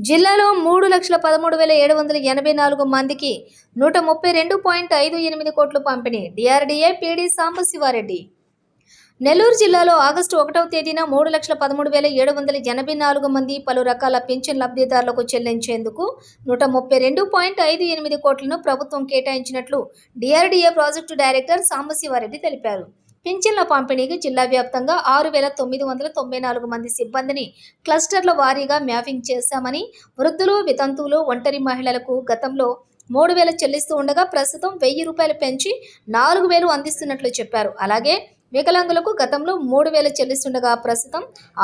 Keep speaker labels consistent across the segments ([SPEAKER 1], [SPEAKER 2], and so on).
[SPEAKER 1] జిల్లాలో 3,13,784 మందికి 132.58 కోట్లు పంపిణీ. DRDA PD Sambasiva Reddy. నెల్లూరు జిల్లాలో ఆగస్టు 1వ తేదీన 3,13,784 మంది పలు రకాల పింఛన్ లబ్ధిదారులకు చెల్లించేందుకు 132.58 కోట్లను ప్రభుత్వం కేటాయించినట్లు డిఆర్డీఏ ప్రాజెక్టు డైరెక్టర్ సాంబశివారెడ్డి తెలిపారు. పింఛన్ల పంపిణీకి జిల్లా వ్యాప్తంగా 6,994 మంది సిబ్బందిని క్లస్టర్ల వారీగా మ్యాపింగ్ చేశామని, వృద్ధులు, వితంతువులు, ఒంటరి మహిళలకు గతంలో 3,000 చెల్లిస్తూ ఉండగా ప్రస్తుతం 1,000 రూపాయలు పెంచి 4,000 అందిస్తున్నట్లు చెప్పారు. అలాగే వికలాంగులకు గతంలో 3,000 చెల్లిస్తుండగా ప్రస్తుతం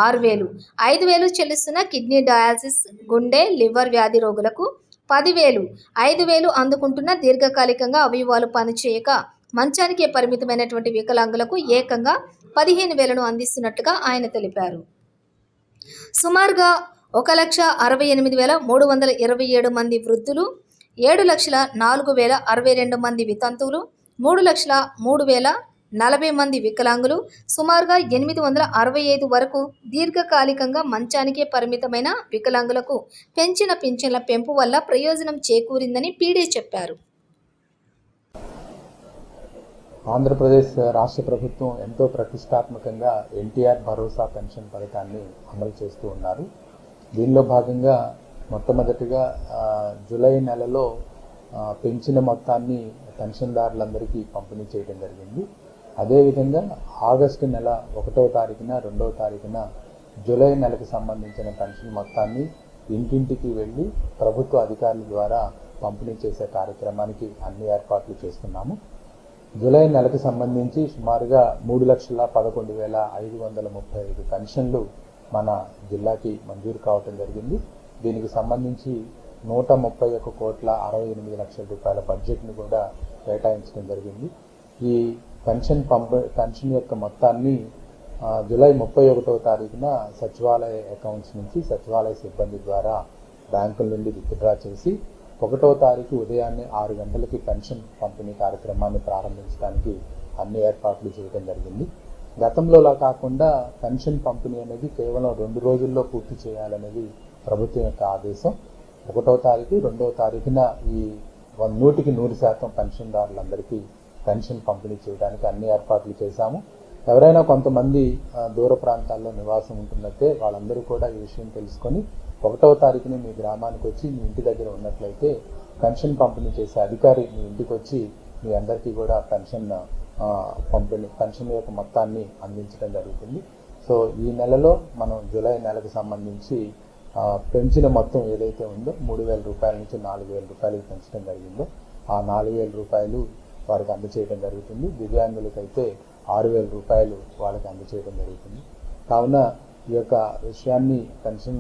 [SPEAKER 1] 6,000, 5,000 చెల్లిస్తున్న కిడ్నీ డయాలసిస్, గుండె, లివర్ వ్యాధి రోగులకు 10,000, 5,000 అందుకుంటున్న దీర్ఘకాలికంగా అవయవాలు పనిచేయక మంచానికే పరిమితమైనటువంటి వికలాంగులకు ఏకంగా 15,000ను అందిస్తున్నట్లుగా ఆయన తెలిపారు. సుమారుగా 1,68,327 మంది వృద్ధులు, 7,04,062 మంది వితంతువులు, 3,03,040 మంది వికలాంగులు, సుమారుగా 865 వరకు దీర్ఘకాలికంగా మంచానికే పరిమితమైన వికలాంగులకు పెంచిన పింఛన్ల పెంపు వల్ల ప్రయోజనం చేకూరిందని పీడీ చెప్పారు.
[SPEAKER 2] ఆంధ్రప్రదేశ్ రాష్ట్ర ప్రభుత్వం ఎంతో ప్రతిష్టాత్మకంగా ఎన్టీఆర్ భరోసా పెన్షన్ పథకాన్ని అమలు చేస్తూ ఉన్నారు. దీనిలో భాగంగా మొట్టమొదటిగా జూలై నెలలో పెంచిన మొత్తాన్ని పెన్షన్దారులందరికీ పంపిణీ చేయడం జరిగింది. అదేవిధంగా ఆగస్టు నెల 1వ తారీఖున, 2వ తారీఖున జూలై నెలకు సంబంధించిన పెన్షన్ మొత్తాన్ని ఇంటింటికి వెళ్ళి ప్రభుత్వ అధికారుల ద్వారా పంపిణీ చేసే కార్యక్రమానికి అన్ని ఏర్పాట్లు చేస్తున్నాము. జూలై నెలకు సంబంధించి సుమారుగా 3,11,535 పెన్షన్లు మన జిల్లాకి మంజూరు కావటం జరిగింది. దీనికి సంబంధించి 131,68 లక్షల బడ్జెట్ను కూడా కేటాయించడం జరిగింది. ఈ పెన్షన్ యొక్క మొత్తాన్ని జూలై 31వ తారీఖున సచివాలయ అకౌంట్స్ నుంచి సచివాలయ సిబ్బంది ద్వారా బ్యాంకుల నుండి విత్డ్రా చేసి 1వ తారీఖు ఉదయాన్నే 6 గంటలకి పెన్షన్ పంపిణీ కార్యక్రమాన్ని ప్రారంభించడానికి అన్ని ఏర్పాట్లు చేయడం జరిగింది. గతంలోలా కాకుండా పెన్షన్ పంపిణీ అనేది కేవలం 2 రోజుల్లో పూర్తి చేయాలనేది ప్రభుత్వం యొక్క ఆదేశం. 1వ తారీఖు, 2వ తారీఖున ఈ 100% పెన్షన్దారులందరికీ పెన్షన్ పంపిణీ చేయడానికి అన్ని ఏర్పాట్లు చేశాము. ఎవరైనా కొంతమంది దూర ప్రాంతాల్లో నివాసం ఉంటున్నట్టే వాళ్ళందరూ కూడా ఈ విషయం తెలుసుకొని 1వ తారీఖున మీ గ్రామానికి వచ్చి మీ ఇంటి దగ్గర ఉన్నట్లయితే పెన్షన్ పంపిణీ చేసే అధికారి మీ ఇంటికి వచ్చి మీ అందరికీ కూడా పెన్షన్ యొక్క మొత్తాన్ని అందించడం జరుగుతుంది. సో ఈ నెలలో మనం జూలై నెలకు సంబంధించి పెంచిన మొత్తం ఏదైతే ఉందో 3,000 రూపాయల నుంచి 4,000 రూపాయలకు పెంచడం జరిగిందో ఆ 4,000 రూపాయలు వారికి అందచేయడం జరుగుతుంది. దివ్యాంగులకైతే 6,000 రూపాయలు వాళ్ళకి అందచేయడం జరుగుతుంది. కావున ఈ యొక్క విషయాన్ని పెన్షన్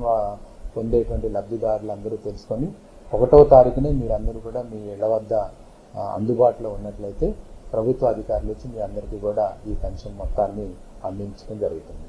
[SPEAKER 2] పొందేటువంటి లబ్ధిదారులు అందరూ తెలుసుకొని 1వ తారీఖునే మీరందరూ కూడా మీ ఇళ్ల వద్ద అందుబాటులో ఉన్నట్లయితే ప్రభుత్వ అధికారులు వచ్చి మీ అందరికీ కూడా ఈ పెన్షన్ మొత్తాన్ని అందించడం జరుగుతుంది.